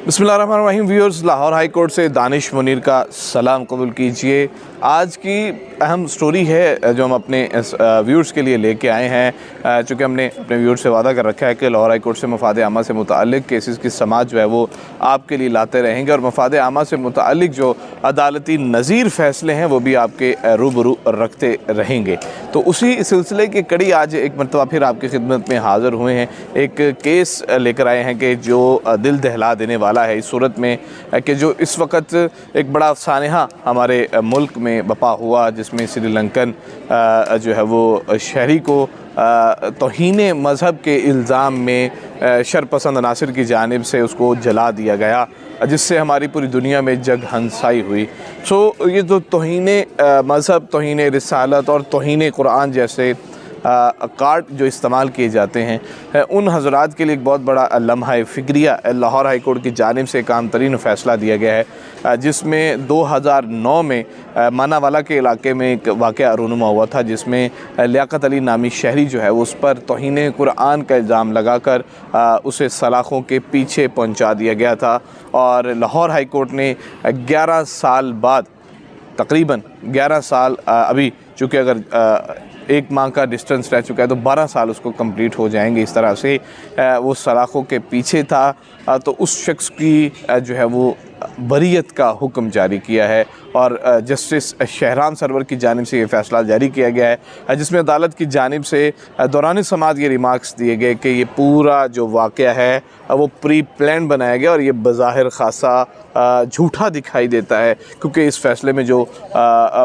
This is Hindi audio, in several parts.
बिस्मिल्लाहिर्रहमानिर्रहीम। व्यूअर्स, लाहौर हाई कोर्ट से दानिश मुनीर का सलाम कबूल कीजिए। आज की अहम स्टोरी है जो हम अपने व्यूअर्स के लिए लेके आए हैं। चूँकि हमने अपने व्यूअर्स से वादा कर रखा है कि लाहौर हाई कोर्ट से मफाद आमा से मुताल्लिक़ केसेस की समाज जो है वो आपके लिए लाते रहेंगे और मफाद आमा से मुताल्लिक़ जो अदालती नज़ीर फ़ैसले हैं वो भी आपके रूबरू रखते रहेंगे। तो उसी सिलसिले की कड़ी आज एक मरतबा फिर आपकी खिदमत में हाज़िर हुए हैं। एक केस लेकर आए हैं कि जो दिल दहला देने वाला है इस सूरत में कि जो इस वक्त एक बड़ा सानहा हमारे मुल्क में बपा हुआ, जिसमें श्रीलंकन जो है वो शहरी को तौहीन मज़हब के इल्ज़ाम में शरपसंद अनासिर की जानिब से उसको जला दिया गया, जिससे हमारी पूरी दुनिया में जग हंसाई हुई। ये जो तौहीन मज़हब, तौहीन रिसालत और तौहीन कुरान जैसे कार्ड जो इस्तेमाल किए जाते हैं, उन हज़रात के लिए एक बहुत बड़ा लम्हा फ़िक्रिया लाहौर हाई कोर्ट की जानिब से एक अहम तरीन फ़ैसला दिया गया है, जिसमें 2009 में मानावाला के इलाके में एक वाक़या रूनुमा हुआ था, जिसमें लियाकत अली नामी शहरी जो है उस पर तौहीन कुरान का इल्ज़ाम लगाकर उसे सलाखों के पीछे पहुंचा दिया गया था। और लाहौर हाई कोर्ट ने 11 साल बाद, तकरीबन 11 साल, अभी चूँकि अगर एक माह का डिस्टेंस रह चुका है तो 12 साल उसको कंप्लीट हो जाएंगे। इस तरह से वो सलाखों के पीछे था, तो उस शख्स की जो है वो बरीयत का हुक्म जारी किया है और जस्टिस शहराम सरवर की जानिब से ये फ़ैसला जारी किया गया है, जिसमें अदालत की जानिब से दौरान समाअत ये रिमार्क्स दिए गए कि ये पूरा जो वाक़या है वो प्री प्लान बनाया गया और ये बज़ाहिर ख़ासा झूठा दिखाई देता है, क्योंकि इस फ़ैसले में जो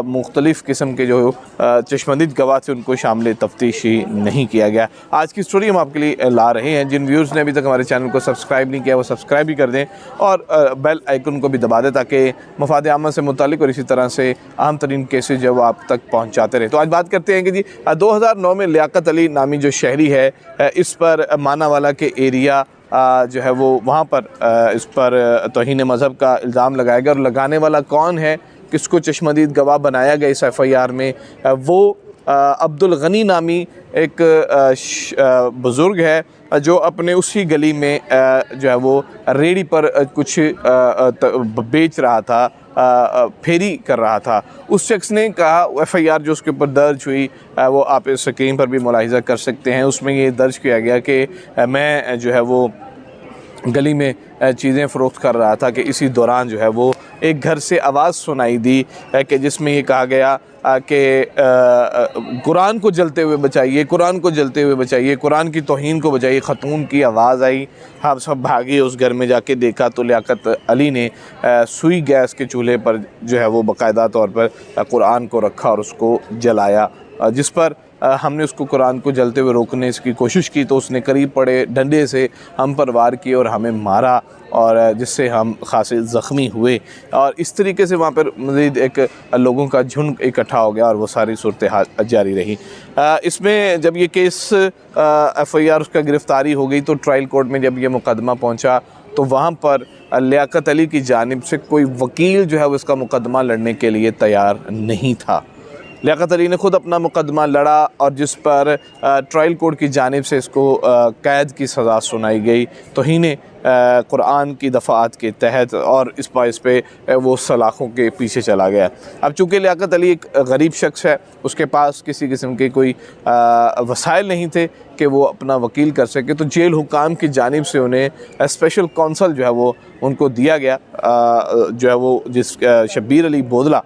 मुख्तलिफ़ किस्म के जो चश्मदीद गवाह थे उनको शामिल तफ्तीशी नहीं किया गया। आज की स्टोरी हम आपके लिए ला रहे हैं। जिन व्यूअर्स ने अभी तक हमारे चैनल को सब्सक्राइब नहीं किया वो सब्सक्राइब भी कर दें और बेल आइकन को भी दबा दें, ताकि मफाद आमा से मुतालिक और इसी तरह से अहम तरीन केसेस जो आप तक पहुँचाते रहे। तो आज बात करते हैं कि जी 2009 में लियाकत अली नामी जो शहरी है, इस पर मानावाला के एरिया जो है वो वहाँ पर इस पर तौहीन मज़हब का इल्ज़ाम लगाया गया। और लगाने वाला कौन है, किसको चश्मदीद गवाह बनाया गया इस FIR में, वो अब्दुल गनी नामी एक बुज़ुर्ग है जो अपने उसी गली में जो है वो रेडी पर कुछ बेच रहा था, फेरी कर रहा था। उस शख्स ने कहा, FIR जो उसके ऊपर दर्ज हुई वो आप इस स्क्रीन पर भी मुलाहिज़ा कर सकते हैं, उसमें ये दर्ज किया गया कि मैं जो है वो गली में चीज़ें फ़रोख्त कर रहा था कि इसी दौरान जो है वो एक घर से आवाज़ सुनाई दी कि जिसमें ये कहा गया कि कुरान को जलते हुए बचाइए, कुरान को जलते हुए बचाइए, कुरान की तौहीन को बचाइए। ख़तून की आवाज़ आई, हम सब भागे, उस घर में जाके देखा तो लियाकत अली ने सुई गैस के चूल्हे पर जो है वो बाकायदा तौर पर कुरान को रखा और उसको जलाया, जिस पर हमने उसको कुरान को जलते हुए रोकने की कोशिश की तो उसने करीब पड़े डंडे से हम पर वार किए और हमें मारा, और जिससे हम खासे ज़ख्मी हुए। और इस तरीके से वहाँ पर मज़ीद एक लोगों का झुंड इकट्ठा हो गया और वो सारी सूरत हाल जारी रही। इसमें जब ये केस FIR उसका गिरफ़्तारी हो गई तो ट्रायल कोर्ट में जब ये मुकदमा पहुँचा तो वहाँ पर लियाकत अली की जानिब से कोई वकील जो है वो इसका मुकदमा लड़ने के लिए तैयार नहीं था। लियाकत अली ने ख़ुद अपना मुकदमा लड़ा और जिस पर ट्रायल कोर्ट की जानिब से इसको कैद की सज़ा सुनाई गई तौहीन कुरान की दफ़ात के तहत, और इस बाइस पे वो सलाखों के पीछे चला गया। अब चूँकि लियाकत अली एक गरीब शख्स है, उसके पास किसी किस्म के कोई वसाइल नहीं थे कि वो अपना वकील कर सके, तो जेल हुकाम की जानिब से उन्हें स्पेशल कौंसल जो है वो उनको दिया गया, जो है वो शब्बीर अली बोदला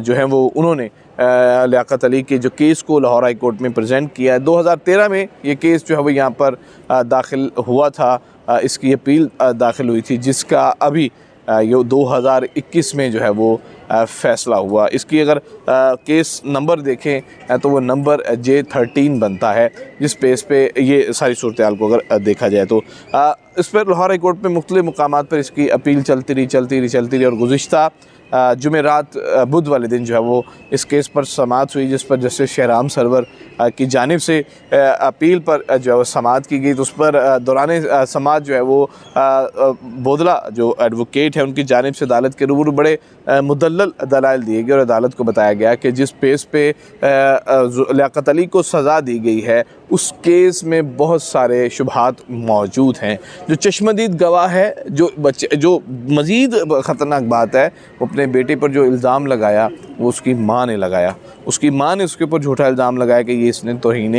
जो है वो उन्होंने लियाकत अली के जो केस को लाहौर हाई कोर्ट में प्रेजेंट किया है। 2013 में ये केस जो है वो यहाँ पर दाखिल हुआ था, इसकी अपील दाखिल हुई थी, जिसका अभी ये 2021 में जो है वो फ़ैसला हुआ। इसकी अगर केस नंबर देखें तो वो नंबर J13 बनता है, जिस पेज पे ये सारी सूरत हाल को अगर देखा जाए तो इस पर लाहौर हाई कोर्ट में मुख्तलिफ़ मुकामात पर इसकी अपील चलती रही और गुज़िश्ता जुमेरात बुध वाले दिन जो है वो इस केस पर समाअत हुई, जिस पर जस्टिस शहराम सरवर की जानिब से अपील पर जो है वो समाअत की गई। तो उस पर दौरान समाअत जो है वो बोदला जो एडवोकेट है उनकी जानिब से अदालत के रूबरू बड़े मुदल्लल दलाइल दिए गए और अदालत को बताया गया कि जिस पेस पे लियाकत अली को सज़ा दी गई है उस केस में बहुत सारे शुबहात मौजूद हैं। जो चश्मदीद गवाह है, जो बच्चे, जो मज़ीद ख़तरनाक बात है, वो अपने बेटे पर जो इल्ज़ाम लगाया वो उसकी माँ ने लगाया। उसकी माँ ने उसके ऊपर झूठा इल्ज़ाम लगाया कि ये इसने तौहीन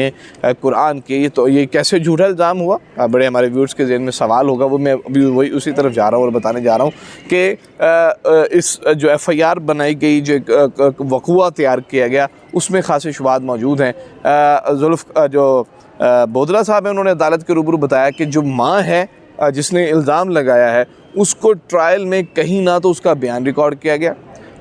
कुरान की। तो ये कैसे झूठा इल्ज़ाम हुआ? बड़े हमारे व्यूअर्स के ज़हन में सवाल होगा, वो मैं अभी वही उसी तरफ जा रहा हूँ और बताने जा रहा हूँ कि इस जो FIR बनाई गई, जो एक वक़ुआ तैयार किया गया, उसमें ख़ासे शुबहात मौजूद हैं। बोदला साहब हैं, उन्होंने अदालत के रूबरू बताया कि जो माँ है जिसने इल्ज़ाम लगाया है, उसको ट्रायल में कहीं ना तो उसका बयान रिकॉर्ड किया गया,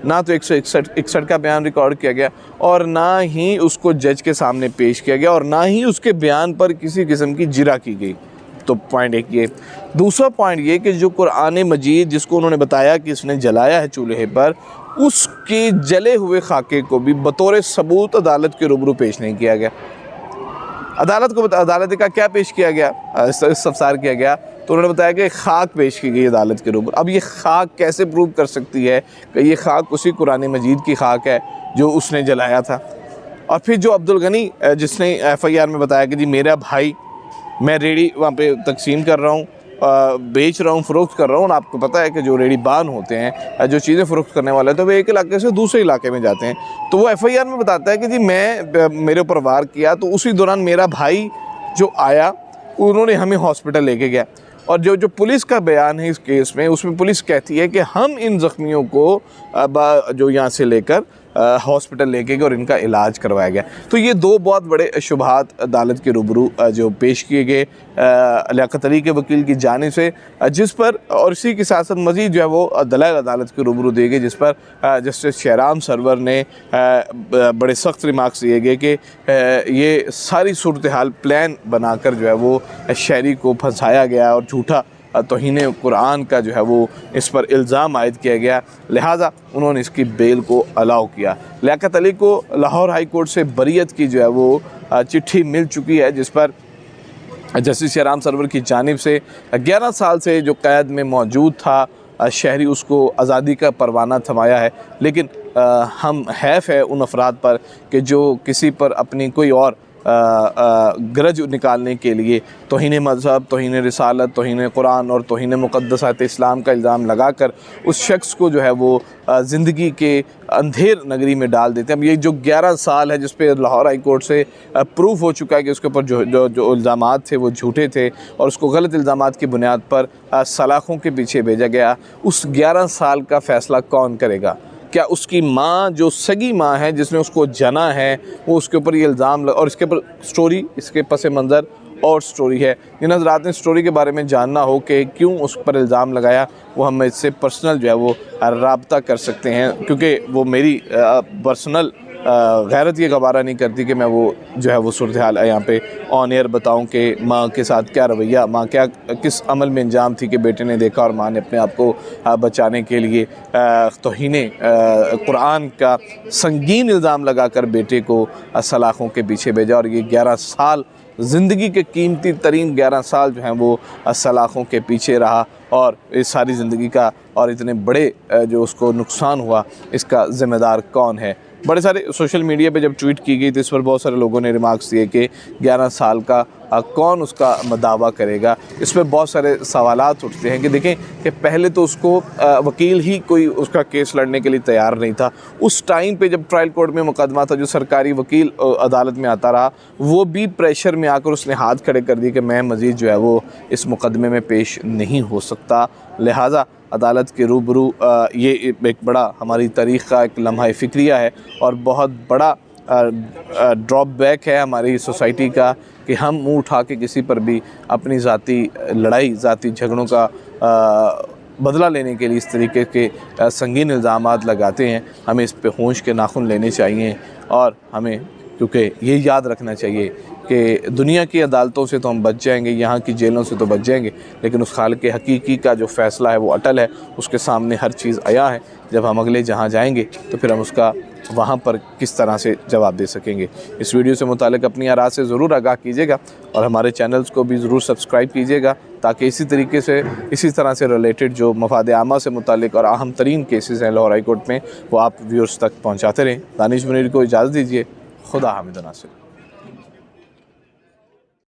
ना तो 161 का बयान रिकॉर्ड किया गया, और ना ही उसको जज के सामने पेश किया गया, और ना ही उसके बयान पर किसी किस्म की जिरा की गई। तो पॉइंट एक ये। दूसरा पॉइंट ये कि जो कुरान मजीद जिसको उन्होंने बताया कि इसने जलाया है चूल्हे पर, उसके जले हुए खाके को भी बतौर सबूत अदालत के रूबरू पेश नहीं किया गया। अदालत का क्या पेश किया गया, इस्तफसार किया गया, तो उन्होंने बताया कि खाक पेश की गई अदालत के रूबरू। अब ये खाक कैसे प्रूव कर सकती है कि ये खाक उसी कुरान मजीद की खाक है जो उसने जलाया था? और फिर जो अब्दुल गनी जिसने FIR में बताया कि जी मेरा भाई, मैं रेडी वहाँ पे तकसीम कर रहा हूँ, बेच रहा हूँ, फ़रोख्त कर रहा हूँ। और आपको पता है कि जो रेडी बान होते हैं, जो चीज़ें फ़रोख्त करने वाले हैं, तो वो एक इलाके से दूसरे इलाके में जाते हैं। तो वो FIR में बताता है कि जी मेरे ऊपर वार किया, तो उसी दौरान मेरा भाई जो आया, उन्होंने हमें हॉस्पिटल लेके गया। और जो पुलिस का बयान है इस केस में, उसमें पुलिस कहती है कि हम इन ज़ख्मियों को जो यहाँ से लेकर हॉस्पिटल लेके गए और इनका इलाज करवाया गया। तो ये दो बहुत बड़े शुबहात अदालत के रूबरू जो पेश किए गए लियाकत अली के वकील की जानिब से, जिस पर, और इसी के साथ साथ मज़ीद जो है वो दलाइल अदालत के रूबरू दिए गए, जिस पर जस्टिस शहराम सरवर ने बड़े सख्त रिमार्क्स दिए गए कि ये सारी सूरत हाल प्लान बनाकर जो है वो शहरी को फंसाया गया और झूठा तौहीन कुरान का जो है वो इस पर इल्ज़ाम आयद किया गया, लिहाजा उन्होंने इसकी बेल को अलाउ किया। लियाकत अली को लाहौर हाई कोर्ट से बरीयत की जो है वो चिट्ठी मिल चुकी है, जिस पर जस्टिस शहराम सरवर की जानिब से 11 साल से जो कैद में मौजूद था शहरी, उसको आज़ादी का परवाना थमाया है। लेकिन हम हैफ़ है उन अफराद पर कि जो किसी पर अपनी कोई और गरज निकालने के लिए तौहीन मज़हब, तौहीन रिसालत, तौहीन कुरान और तौहीन मुक़द्दसात इस्लाम का इल्ज़ाम लगाकर उस शख्स को जो है वो ज़िंदगी के अंधेर नगरी में डाल देते हैं। अब ये जो 11 साल है, जिस पे लाहौर हाई कोर्ट से प्रूफ हो चुका है कि उसके ऊपर जो इल्ज़ामात थे वो झूठे थे और उसको गलत इल्ज़ामात की बुनियाद पर सलाखों के पीछे भेजा गया, उस 11 साल का फ़ैसला कौन करेगा? क्या उसकी माँ, जो सगी माँ है जिसने उसको जना है, वो उसके ऊपर ये इल्ज़ाम और इसके ऊपर स्टोरी, इसके पस मंज़र और स्टोरी है। जिन हज़रात ने स्टोरी के बारे में जानना हो कि क्यों उस पर इल्ज़ाम लगाया, वो हम इससे पर्सनल जो है वो राब्ता कर सकते हैं, क्योंकि वो मेरी पर्सनल गैरत ये गवारा नहीं करती कि मैं वो जो है वो सूरत हाल यहाँ पे ऑन एयर बताऊँ कि माँ के साथ क्या रवैया, माँ क्या किस अमल में अंजाम थी कि बेटे ने देखा और माँ ने अपने आप को बचाने के लिए तौहीन कुरान का संगीन इल्ज़ाम लगाकर बेटे को सलाखों के पीछे भेजा। और ये 11 साल ज़िंदगी के कीमती तरीन 11 साल जो हैं वो सलाखों के पीछे रहा, और इस सारी ज़िंदगी का और इतने बड़े जो उसको नुकसान हुआ, इसका ज़िम्मेदार कौन है? बड़े सारे सोशल मीडिया पे जब ट्वीट की गई तो इस पर बहुत सारे लोगों ने रिमार्क्स दिए कि 11 साल का कौन उसका दावा करेगा। इस पर बहुत सारे सवालात उठते हैं कि देखें कि पहले तो उसको वकील ही कोई उसका केस लड़ने के लिए तैयार नहीं था। उस टाइम पे जब ट्रायल कोर्ट में मुकदमा था, जो सरकारी वकील अदालत में आता रहा, वो भी प्रेशर में आकर उसने हाथ खड़े कर दिए कि मैं मज़ीद जो है वो इस मुकदमे में पेश नहीं हो सकता। लिहाजा अदालत के रूबरू ये एक बड़ा हमारी तारीख़ का एक लम्हा फ़िक्रिया है और बहुत बड़ा ड्रॉप बैक है हमारी सोसाइटी का कि हम मुँह उठा के किसी पर भी अपनी ज़ाती लड़ाई, ज़ाती झगड़ों का बदला लेने के लिए इस तरीके के संगीन इल्ज़ामात लगाते हैं। हमें इस पे होश के नाखून लेने चाहिए और हमें, क्योंकि ये याद रखना चाहिए कि दुनिया की अदालतों से तो हम बच जाएंगे, यहाँ की जेलों से तो बच जाएंगे, लेकिन उस खालिक हकीकी का जो फ़ैसला है वो अटल है, उसके सामने हर चीज़ आया है। जब हम अगले जहाँ जाएंगे तो फिर हम उसका वहाँ पर किस तरह से जवाब दे सकेंगे। इस वीडियो से मुतालिक अपनी आरा से ज़रूर आगाह कीजिएगा और हमारे चैनल्स को भी ज़रूर सब्सक्राइब कीजिएगा, ताकि इसी तरीके से, इसी तरह से रिलेटेड जो मफाद आमा से मुतालिक और अहम तरीन केसेस हैं लाहौर हाई कोर्ट में, वो आप व्यूअर्स तक पहुँचाते रहें। दानिश मुनीर को इजाज़त दीजिए। खुदा हामिद नासिर।